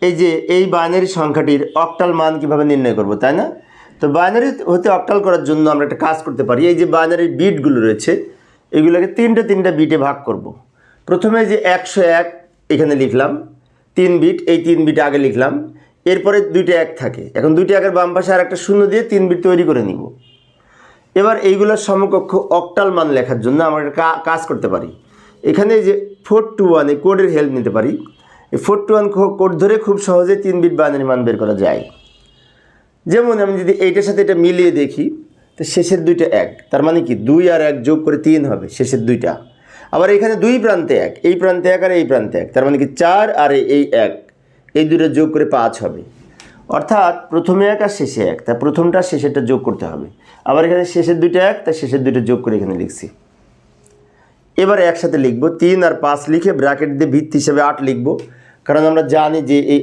এই যে এই বাইনারি সংখ্যাটির অক্টাল মান কিভাবে নির্ণয় করব, তাই না? তো বাইনারি হতে অক্টাল করার জন্য আমরা একটা কাজ করতে পারি। এই যে বাইনারির বিটগুলো রয়েছে এগুলোকে তিনটা বিটে ভাগ করব। প্রথমে যে 101 এখানে লিখলাম 3 বিট, এই 3 বিট আগে লিখলাম, এরপরে দুইটা 1 থাকে। এখন দুইটা 1-এর বাম পাশে আর একটা শূন্য দিয়ে 3 বিট তৈরি করে নিব। এবার এইগুলোর সমকক্ষ অক্টাল মান লেখার জন্য আমরা একটা কাজ করতে পারি। এখানে যে 421 এই কোডের হেল্প নিতে পারি। এই 421 কোড ধরে খুব সহজে 3 বিট বাইনারি মান বের করা যায়। যেমন আমি যদি এইটার সাথে এটা মিলিয়ে দেখি, তো শেষের দুইটা 1, তার মানে কি 2 আর 1 যোগ করে 3 হবে শেষের দুইটা। আবার এখানে দুই প্রান্তে 1, এই প্রান্তে 1 আর এই প্রান্তে 1, তার মানে কি 4 আর এই 1, এই দুটো যোগ করে 5 হবে। অর্থাৎ প্রথমে 1 আর শেষে 1, তার প্রথমটা শেষেরটা যোগ করতে হবে। আবার এখানে শেষের দুইটা 1, তার শেষের দুইটা যোগ করে এখানে লিখছি। এবার একসাথে লিখব 3 আর 5 লিখে ব্র্যাকেট দিয়ে ভিত্তি হিসেবে 8 লিখব, কারণ আমরা জানি যে এই